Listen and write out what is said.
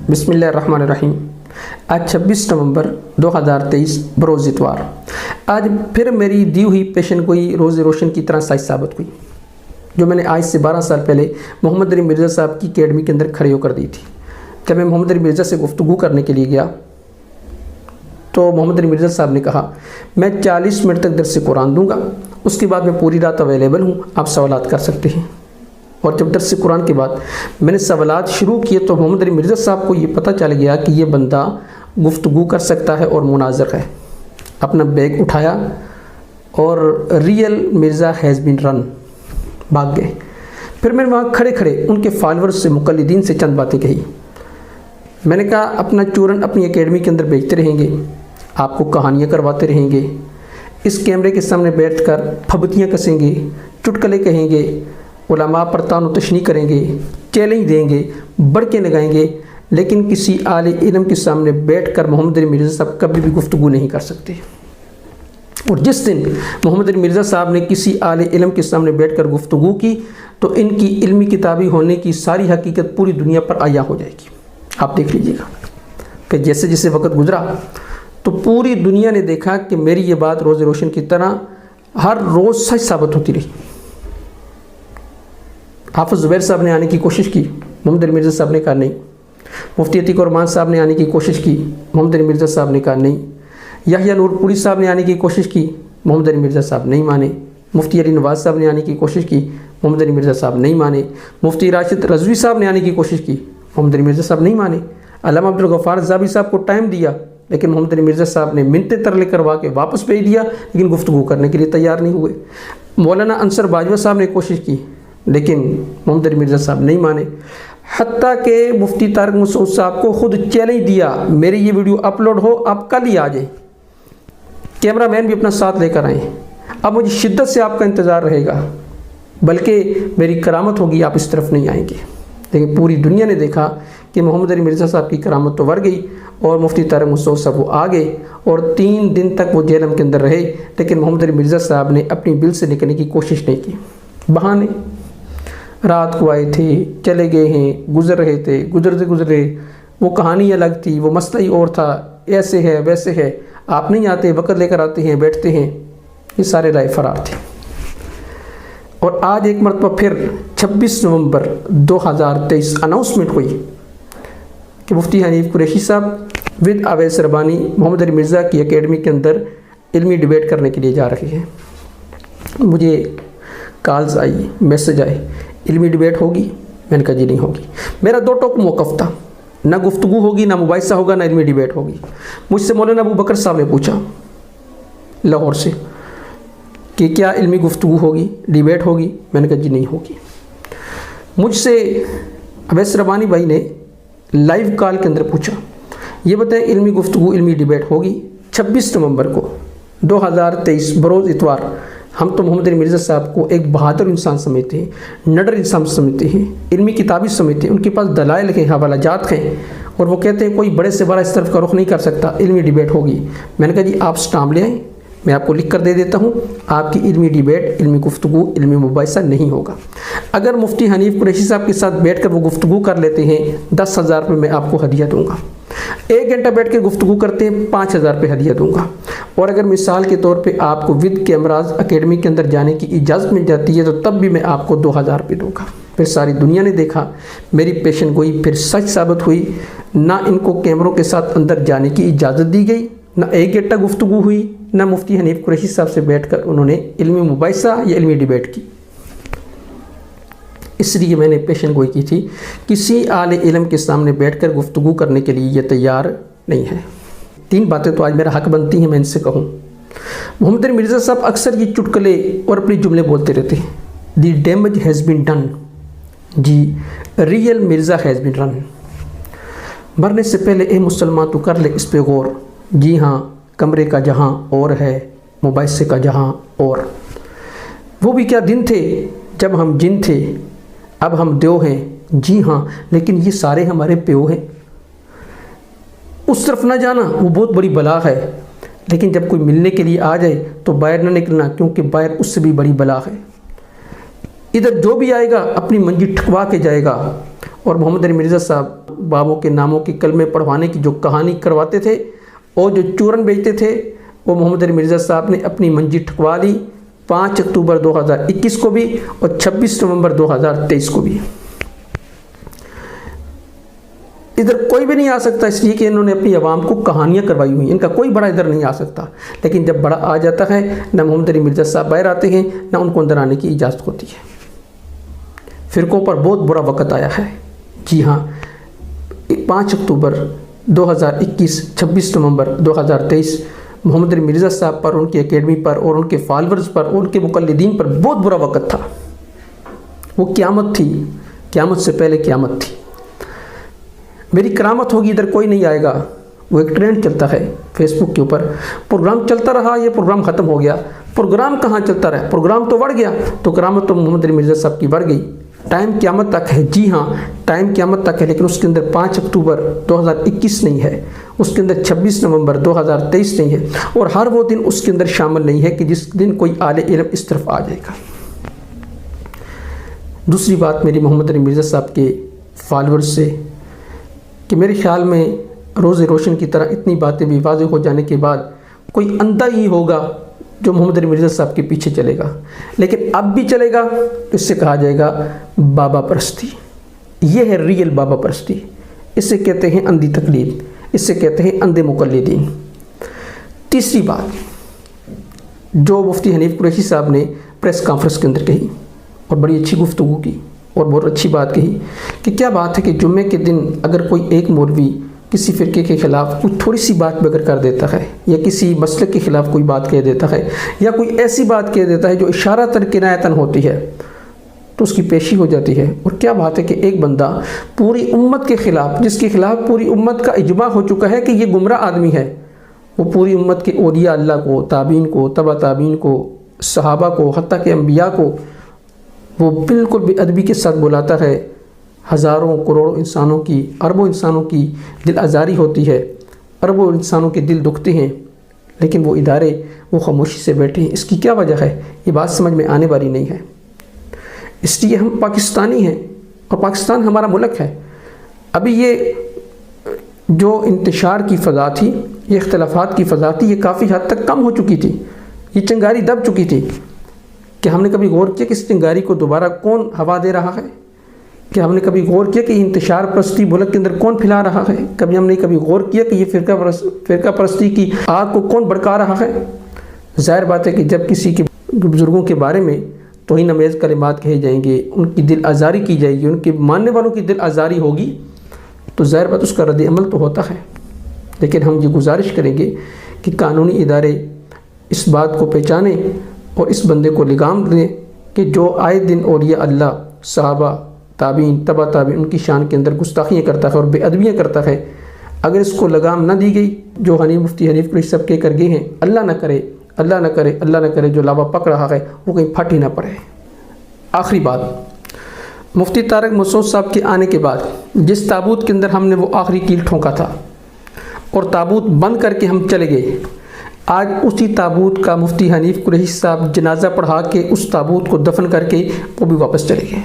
बिस्मिल्लाहिर्रहमानिर्रहीम। आज 26 नवंबर 2023 बरोज़ इतवार। आज फिर मेरी दी हुई पेशन गोई रोज़ रोशन की तरह सच साबित हुई, जो मैंने आज से 12 साल पहले मोहम्मद अली मिर्ज़ा साहब की अकेडमी के अंदर खड़े होकर दी थी। जब मैं मोहम्मद अली मिर्ज़ा से गुफ्तगू करने के लिए गया तो मोहम्मद अली मिर्ज़ा साहब ने कहा, मैं 40 मिनट तक दर्स कुरान दूंगा, उसके बाद मैं पूरी रात अवेलेबल हूँ, आप सवालात कर सकते हैं। और जब दर्स कुरान के बाद मैंने सवालात शुरू किए तो मोहम्मद अली मिर्ज़ा साहब को ये पता चल गया कि ये बंदा गुफ्तगू कर सकता है और मुनाज़र है। अपना बैग उठाया और real Mirza has been run भाग गए। फिर मैंने वहाँ खड़े खड़े उनके फॉलोअर्स से, मुक़ल्लिदीन से चंद बातें कही। मैंने कहा, अपना चूरन अपनी एकेडमी के अंदर बेचते रहेंगे, आपको कहानियाँ करवाते रहेंगे, इस कैमरे के सामने बैठकर फबतियाँ कसेंगे, चुटकले कहेंगे, उलमा पर तान तशनी करेंगे, चैलेंज देंगे, बड़के लगाएंगे, लेकिन किसी आले इल्म के सामने बैठकर मोहम्मद अली मिर्ज़ा साहब कभी भी गुफ्तगू नहीं कर सकते। और जिस दिन मोहम्मद अली मिर्ज़ा साहब ने किसी आले इल्म के सामने बैठकर गुफ्तगू की तो इनकी इल्मी किताबी होने की सारी हकीकत पूरी दुनिया पर आया हो जाएगी। आप देख लीजिएगा। फिर जैसे जैसे वक्त गुजरा तो पूरी दुनिया ने देखा कि मेरी ये बात रोज़ रोशन की तरह हर रोज़ सच साबित होती रही। हाफिज़ ज़ुबैर साहब ने आने की कोशिश की, मोहम्मद अली मिर्ज़ा साहब ने कहा नहीं। मुफ्ती अतीक रहमान साहब ने आने की कोशिश की, मोहम्मद अली मिर्ज़ा साहब ने कहा नहीं। याहिया नूरपुरी साहब ने आने की कोशिश की, मोहम्मद अली मिर्ज़ा साहब नहीं माने। मुफ्ती अली नवाज़ साहब ने आने की कोशिश की, मोहम्मद अली मिर्ज़ा साहब नहीं माने। मुफ्ती राशिद रज़वी साहब ने आने की कोशिश की, मोहम्मद अली मिर्ज़ा साहब नहीं माने। अल्लामा अब्दुल गफ़ार ज़ाबी साहब को टाइम दिया, लेकिन मोहम्मद अली मिर्ज़ा साहब ने मिन्नतें तरले करवा के वापस भेज दिया, लेकिन गुफ्तगू करने के लिए तैयार नहीं हुए। मौलाना अंसर बाजवा साहब ने कोशिश की, लेकिन मोहम्मद अली मिर्ज़ा साहब नहीं माने। हत्ता के मुफ्ती तारिक मसूद साहब को खुद चैलेंज दिया, मेरी ये वीडियो अपलोड हो, आप कल ही आ जाए, कैमरा मैन भी अपना साथ लेकर आए, अब मुझे शिद्दत से आपका इंतज़ार रहेगा, बल्कि मेरी करामत होगी, आप इस तरफ नहीं आएंगे। लेकिन पूरी दुनिया ने देखा कि मोहम्मद अली मिर्ज़ा साहब की करामत तो बढ़ गई और मुफ्ती तारिक मसूद साहब वो आ गए और 3 दिन तक वो जेलम के अंदर रहे, लेकिन मोहम्मद अली मिर्ज़ा साहब ने अपनी बिल से निकलने की कोशिश नहीं की। बहाने, रात को आए थे, चले गए हैं, गुजर रहे थे, गुजरते गुजरे, वो कहानी अलग थी, वो मसला ही और था, ऐसे है वैसे है, आप नहीं आते, वक़्त लेकर आते हैं, बैठते हैं, ये सारे राय फरार थे। और आज एक मरतबा फिर 26 नवंबर 2023 अनाउंसमेंट हुई कि मुफ्ती हनीफ कुरैशी साहब विद अवैस रबानी मोहम्मद अली मिर्ज़ा की एकेडमी के अंदर इल्मी डिबेट करने के लिए जा रहे हैं। मुझे कॉल्स आई, मैसेज आए, इल्मी डिबेट होगी? मैंने कहा जी नहीं होगी। मेरा 2 टोक मौक़िफ़ था, ना गुफ्तगू होगी, ना मुबाहिसा होगा, ना इल्मी डिबेट होगी। मुझसे मौलाना अबू बकर साहब ने पूछा लाहौर से कि क्या इल्मी गुफ्तगू होगी, डिबेट होगी? मैंने कहा जी नहीं होगी। मुझसे अवैस रबानी भाई ने लाइव कॉल के अंदर पूछा, ये बताएं इल्मी गुफ्तगू, इल्मी डिबेट होगी? 26 नवंबर को 2023 बरोज़ इतवार हम तो मोहम्मद अली मिर्ज़ा साहब को एक बहादुर इंसान समझते हैं, नडर इंसान समझते हैं, इल्मी किताबी समझते हैं, उनके पास दलाइल हैं, हवालाजात हैं, और वो कहते हैं कोई बड़े से बड़ा इस तरफ का रुख नहीं कर सकता, इल्मी डिबेट होगी। मैंने कहा जी आप स्टाम्प ले आएँ, मैं आपको लिख कर दे देता हूँ, आपकी इल्मी डिबेट, इल्मी गुफ्तगू, इल्मी मुबाहिसा नहीं होगा। अगर मुफ्ती हनीफ कुरैशी साहब के साथ बैठ कर वो गुफ्तगू कर लेते हैं, 10,000 रुपये मैं आपको हदिया दूँगा। 1 घंटा बैठ के गुफ्तगू करते हैं, 5,000 रुपये हदिया दूँगा। और अगर मिसाल के तौर पे आपको विद कैमराज एकेडमी के अंदर जाने की इजाज़त मिल जाती है तो तब भी मैं आपको 2,000 रुपये दूँगा। फिर सारी दुनिया ने देखा, मेरी पेशन गोई फिर सच साबित हुई। ना इनको कैमरों के साथ अंदर जाने की इजाज़त दी गई, ना 1 घंटा गुफ्तगू हुई, ना मुफ्ती हनीफ कुरैशी साहब से बैठकर उन्होंने इल्मी मुबाहिसा या इल्मी डिबेट की। इसलिए मैंने पेशन गोई की थी, किसी आले इल्म के सामने बैठकर गुफ्तगू करने के लिए ये तैयार नहीं है। 3 बातें तो आज मेरा हक बनती हैं मैं इनसे कहूँ। मोहम्मद अली मिर्ज़ा साहब अक्सर ये चुटकुले और अपने जुमले बोलते रहते हैं, the damage has been done, जी real Mirza has been run. मरने से पहले ए मुसलमान तू कर ले इस पे गौर, जी हाँ कमरे का जहाँ और है, मुबाहिसे का जहाँ और। वो भी क्या दिन थे जब हम जिन थे, अब हम देव हैं, जी हाँ, लेकिन ये सारे हमारे प्यो हैं। उस तरफ ना जाना वो बहुत बड़ी बला है, लेकिन जब कोई मिलने के लिए आ जाए तो बाहर ना निकलना, क्योंकि बाहर उससे भी बड़ी बला है। इधर जो भी आएगा अपनी मंजिल ठुकवा के जाएगा। और मोहम्मद अली मिर्ज़ा साहब बाबों के नामों के कलमे पढ़वाने की जो कहानी करवाते थे और जो चूरन बेचते थे, वो मोहम्मद अली मिर्ज़ा साहब ने अपनी मंजी ठुकवा ली 5 अक्टूबर 2021 को भी और 26 नवंबर 2023 को भी। इधर कोई भी नहीं आ सकता इसलिए कि इन्होंने अपनी आवाम को कहानियाँ करवाई हुई, इनका कोई बड़ा इधर नहीं आ सकता। लेकिन जब बड़ा आ जाता है, ना मोहम्मद अली मिर्ज़ा साहब बाहर आते हैं, ना उनको अंदर आने की इजाज़त होती है। फ़िरक़ों पर बहुत बुरा वक़्त आया है। जी हाँ, 5 अक्टूबर 2021, 26 नवंबर 2023 मोहम्मद अली मिर्ज़ा साहब पर, उनकी एकेडमी पर और उनके फॉलोअर्स पर और उनके मुक़ल्लिदीन पर बहुत बुरा वक़्त था। वो क़यामत थी, क़यामत से पहले क़यामत थी। मेरी करामत होगी, इधर कोई नहीं आएगा। वो एक ट्रेंड चलता है फेसबुक के ऊपर, प्रोग्राम चलता रहा, ये प्रोग्राम ख़त्म हो गया। प्रोग्राम कहाँ चलता रहा, प्रोग्राम तो बढ़ गया, तो करामत तो मोहम्मद अली मिर्ज़ा साहब की बढ़ गई। टाइम क़यामत तक है, जी हाँ टाइम क़यामत तक है, लेकिन उसके अंदर 5 अक्टूबर 2021 नहीं है, उसके अंदर 26 नवंबर 2023 नहीं है, और हर वो दिन उसके अंदर शामिल नहीं है कि जिस दिन कोई आले इल्म इस तरफ आ जाएगा। दूसरी बात मेरी मोहम्मद अली मिर्ज़ा साहब के फॉलोअर्स से कि मेरे ख़्याल में रोज़े रोशन की तरह इतनी बातें भी वाज़ेह हो जाने के बाद कोई अंधा ही होगा जो मोहम्मद अली मिर्ज़ा साहब के पीछे चलेगा, लेकिन अब भी चलेगा तो इससे कहा जाएगा बाबा परस्ती। ये है रियल बाबा परस्ती, इससे कहते हैं अंधी तकलीद, इससे कहते हैं अंधे मुक़ल्लिदीन। तीसरी बात जो मुफ्ती हनीफ़ कुरैशी साहब ने प्रेस कॉन्फ्रेंस के अंदर कही और बड़ी अच्छी गुफ्तगू की और बहुत अच्छी बात कही कि क्या बात है कि जुम्मे के दिन अगर कोई एक मौलवी किसी फ़िरके के ख़िलाफ़ कुछ थोड़ी सी बात भी अगर कर देता है या किसी मसलक के ख़िलाफ़ कोई बात कह देता है या कोई ऐसी बात कह देता है जो इशारतन किनायतन होती है तो उसकी पेशी हो जाती है। और क्या बात है कि एक बंदा पूरी उम्मत के ख़िलाफ़, जिसके ख़िलाफ़ पूरी उम्मत का इजमा हो चुका है कि ये गुमराह आदमी है, वो पूरी उम्मत के औलिया अल्लाह को, ताबीन को, तबा ताबीन को, सहाबा को, हत्ता के अंबिया को वो बिल्कुल बेअदबी के साथ बुलाता है। हज़ारों करोड़ों इंसानों की, अरबों इंसानों की दिल आज़ारी होती है, अरबों इंसानों के दिल दुखते हैं, लेकिन वो इदारे वो खामोशी से बैठे हैं। इसकी क्या वजह है, ये बात समझ में आने वाली नहीं है। इसलिए हम पाकिस्तानी हैं और पाकिस्तान हमारा मुल्क है। अभी ये जो इंतशार की फ़ज़ा थी, ये इख्तिलाफ़ात की फ़ज़ा थी, ये काफ़ी हद तक कम हो चुकी थी, ये चिंगारी दब चुकी थी। कि हमने कभी गौर किया कि इस चिंगारी को दोबारा कौन हवा दे रहा है? कि हमने कभी गौर किया कि इंतशार परस्ती मुल्क के अंदर कौन फैला रहा है? कभी हमने गौर किया कि ये फ़िरका परस्ती की आग को कौन भड़का रहा है? ज़ाहिर बात है कि जब किसी के बुज़ुर्गों के बारे में तौहीन आमेज़ कलिमात कहे जाएंगे, उनकी दिल आज़ारी की जाएगी, उनके मानने वालों की दिल आज़ारी होगी, तो ज़ाहिर बात उसका रद्द अमल तो होता है। लेकिन हम ये गुजारिश करेंगे कि कानूनी इदारे इस बात को पहचानें और इस बंदे को लगाम दें कि जो आए दिन औलिया अल्लाह, सहाबा, ताबीन, तबा ताबीन उनकी शान के अंदर गुस्ताखियाँ करता है और बेअदबियाँ करता है, अगर इसको लगाम ना दी गई, जो मुफ्ती हनीफ़ कुरैशी सब के कर गए हैं, अल्लाह ना करे, अल्लाह ना करे, अल्लाह ना करे, जो लावा पक रहा है वो कहीं फट ही ना पड़े। आखिरी बात, मुफ्ती तारिक मसूद साहब के आने के बाद जिस ताबूत के अंदर हमने वो आखिरी कील ठोंका था और ताबूत बंद करके हम चले गए, आज उसी ताबूत का मुफ्ती हनीफ़ कुरैशी साहब जनाजा पढ़ा के उस ताबूत को दफन करके वो भी वापस चले गए।